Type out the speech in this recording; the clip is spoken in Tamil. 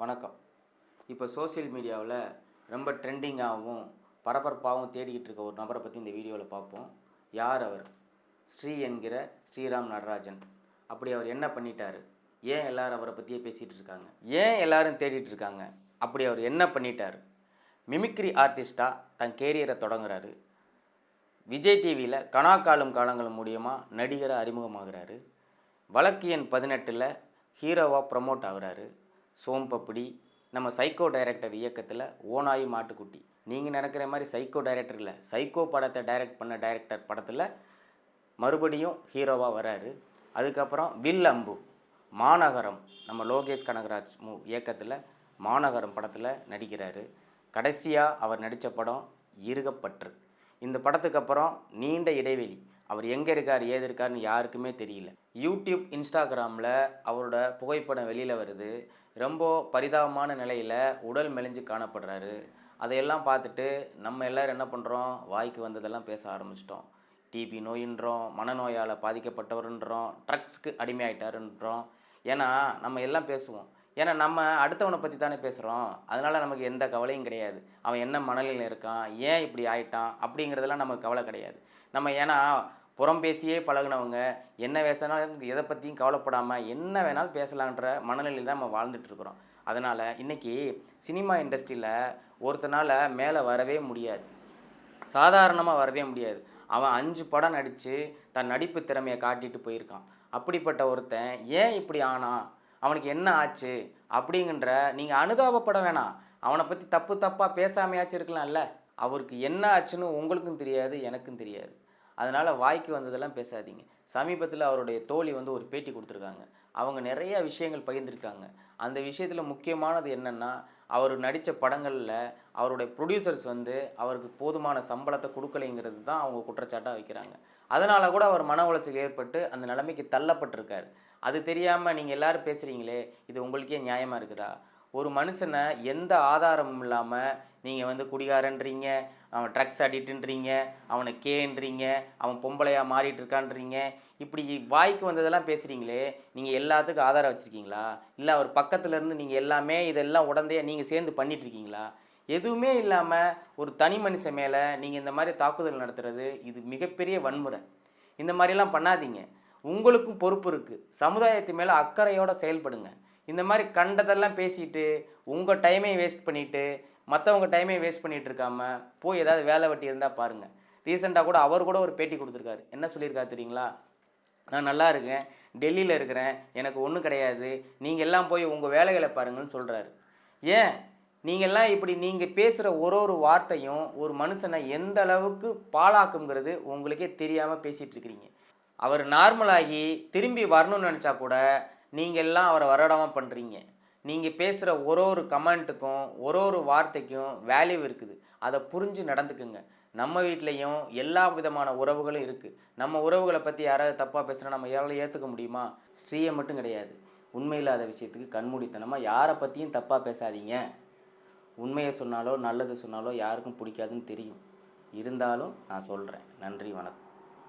வணக்கம். இப்போ சோசியல் மீடியாவில் ரொம்ப ட்ரெண்டிங்காகவும் பரபரப்பாகவும் தேடிக்கிட்டு இருக்க ஒரு நபரை பற்றி இந்த வீடியோவில் பார்ப்போம். யார் அவர்? ஸ்ரீ என்கிற ஸ்ரீராம் நடராஜன். அப்படி அவர் என்ன பண்ணிட்டாரு? ஏன் எல்லோரும் அவரை பற்றியே பேசிகிட்டு இருக்காங்க? ஏன் எல்லோரும் தேடிட்டு இருக்காங்க? அப்படி அவர் என்ன பண்ணிட்டார்? மிமிக்ரி ஆர்டிஸ்ட்டாக தன் கேரியரை தொடங்குறாரு. விஜய் டிவியில் கனாக்காலும் காலங்களும் மூலியமாக நடிகராக அறிமுகமாகிறாரு. வழக்கு எண் 18 ஹீரோவாக ப்ரமோட் ஆகுறாரு. சோம்பப்படி நம்ம சைக்கோ டைரக்டர் இயக்கத்தில் ஓனாயி மாட்டுக்குட்டி. நீங்கள் நினைக்கிற மாதிரி சைக்கோ டைரக்டர் இல்லை, சைக்கோ படத்தை டைரக்ட் பண்ண டைரக்டர் படத்தில் மறுபடியும் ஹீரோவாக வராரு. அதுக்கப்புறம் வில் அம்பு, மாநகரம், நம்ம லோகேஷ் கனகராஜ் இயக்கத்தில் மாநகரம் படத்தில் நடிக்கிறாரு. கடைசியாக அவர் நடித்த படம் இருகப்பற்று. இந்த படத்துக்கு அப்புறம் நீண்ட இடைவெளி. அவர் எங்கே இருக்கார், ஏது இருக்காருன்னு யாருக்குமே தெரியல. யூடியூப், இன்ஸ்டாகிராமில் அவரோட புகைப்படம் வெளியில் வருது. ரொம்ப பரிதாபமான நிலையில் உடல் மெலிஞ்சு காணப்படுறாரு. அதையெல்லாம் பார்த்துட்டு நம்ம எல்லோரும் என்ன பண்ணுறோம்? வாய்க்கு வந்ததெல்லாம் பேச ஆரம்பிச்சிட்டோம். டிபி நோயின்றோம், மனநோயால் பாதிக்கப்பட்டவருன்றோம், ட்ரக்ஸுக்கு அடிமையாயிட்டாருன்றோம். ஏன்னா நம்ம எல்லாம் பேசுவோம். ஏன்னா நம்ம அடுத்தவனை பற்றி தானே பேசுகிறோம். அதனால் நமக்கு எந்த கவலையும் கிடையாது. அவன் என்ன மனநிலையில் இருக்கான், ஏன் இப்படி ஆயிட்டான் அப்படிங்கிறதெல்லாம் நமக்கு கவலை கிடையாது. நம்ம ஏன்னா புறம் பேசியே பழகினவங்க என்ன பேசினாலும் எதை பற்றியும் கவலைப்படாமல் என்ன வேணாலும் பேசலான்ற மனநிலையில் தான் நம்ம வாழ்ந்துட்டுருக்குறோம். அதனால் இன்றைக்கி சினிமா இண்டஸ்ட்ரியில் ஒருத்தனால் மேலே வரவே முடியாது, சாதாரணமாக வரவே முடியாது. அவன் 5 படம் நடித்து தன் நடிப்பு திறமையை காட்டிட்டு போயிருக்கான். அப்படிப்பட்ட ஒருத்தன் ஏன் இப்படி ஆனான், அவனுக்கு என்ன ஆச்சு அப்படிங்கிற நீங்கள் அனுதாபப்பட வேணாம். அவனை பற்றி தப்பாக பேசாமையாச்சும் இருக்கலாம்ல. அவருக்கு என்ன ஆச்சுன்னு உங்களுக்கும் தெரியாது, எனக்கும் தெரியாது. அதனால் வாய்க்கு வந்ததெல்லாம் பேசாதீங்க. சமீபத்தில் அவருடைய தோழி ஒரு பேட்டி கொடுத்துருக்காங்க. அவங்க நிறைய விஷயங்கள் பகிர்ந்துருக்காங்க. அந்த விஷயத்தில் முக்கியமானது என்னென்னா, அவர் நடித்த படங்களில் அவருடைய ப்ரொடியூசர்ஸ் அவருக்கு போதுமான சம்பளத்தை கொடுக்கலைங்கிறது தான் அவங்க குற்றச்சாட்டாக வைக்கிறாங்க. அதனால் கூட அவர் மன உளைச்சல் ஏற்பட்டு அந்த நிலைமைக்கு தள்ளப்பட்டிருக்கார். அது தெரியாமல் நீங்கள் எல்லோரும் பேசுகிறீங்களே, இது உங்களுக்கே நியாயமாக இருக்குதா? ஒரு மனுஷனை எந்த ஆதாரமும் இல்லாமல் நீங்கள் குடிகாரன்றீங்க, அவன் ட்ரக்ஸ் அடிக்ட்டுன்றீங்க, அவனை கேன்றீங்க, அவன் பொம்பளையாக மாறிட்டு இருக்கான்றீங்க. இப்படி வாய்க்கு வந்ததெல்லாம் பேசுகிறீங்களே, நீங்கள் எல்லாத்துக்கும் ஆதாரம் வச்சுருக்கீங்களா? இல்லை அவர் பக்கத்துலேருந்து நீங்கள் எல்லாமே இதெல்லாம் உடந்தையே நீங்கள் சேர்ந்து பண்ணிகிட்ருக்கீங்களா? எதுவுமே இல்லாமல் ஒரு தனி மனுஷன் மேலே நீங்கள் இந்த மாதிரி தாக்குதல் நடத்துகிறது இது மிகப்பெரிய வன்முறை. இந்த மாதிரிலாம் பண்ணாதீங்க. உங்களுக்கும் பொறுப்பு இருக்குது. சமுதாயத்து மேலே அக்கறையோடு செயல்படுங்க. இந்த மாதிரி கண்டதெல்லாம் பேசிட்டு உங்கள் டைமையும் வேஸ்ட் பண்ணிவிட்டு மற்றவங்க டைமையும் வேஸ்ட் பண்ணிகிட்டு இருக்காமல் போய் ஏதாவது வேலை வெட்டி இருந்தால் பாருங்கள். ரீசெண்டாக கூட அவர் கூட ஒரு பேட்டி கொடுத்துருக்காரு. என்ன சொல்லியிருக்காரு தெரியுங்களா? நான் நல்லா இருக்கேன், டெல்லியில் இருக்கிறேன், எனக்கு ஒன்றும் கிடையாது, நீங்கள் எல்லாம் போய் உங்கள் வேலைகளை பாருங்கள்னு சொல்கிறாரு. ஏன் நீங்கள்லாம் இப்படி நீங்கள் பேசுகிற ஒரு வார்த்தையும் ஒரு மனுஷனை எந்த அளவுக்கு பாழாக்குங்கிறது உங்களுக்கே தெரியாமல் பேசிகிட்ருக்கிறீங்க. அவர் நார்மலாகி திரும்பி வரணும்னு நினச்சா கூட நீங்கள் எல்லாம் அவரை வரடாமல் பண்ணுறீங்க. நீங்கள் பேசுகிற ஒரு கமெண்ட்டுக்கும் ஒரு வார்த்தைக்கும் வேல்யூ இருக்குது. அதை புரிஞ்சு நடந்துக்குங்க. நம்ம வீட்லேயும் எல்லா விதமான உறவுகளும் இருக்குது. நம்ம உறவுகளை பற்றி யாராவது தப்பாக பேசுனா நம்ம யாராலும் ஏற்றுக்க முடியுமா? ஸ்ரீயை மட்டும் கிடையாது, உண்மையில்லாத விஷயத்துக்கு கண்மூடித்தனமாக யாரை பற்றியும் தப்பாக பேசாதீங்க. உண்மையை சொன்னாலோ நல்லது சொன்னாலோ யாருக்கும் பிடிக்காதுன்னு தெரியும். இருந்தாலும் நான் சொல்கிறேன். நன்றி, வணக்கம்.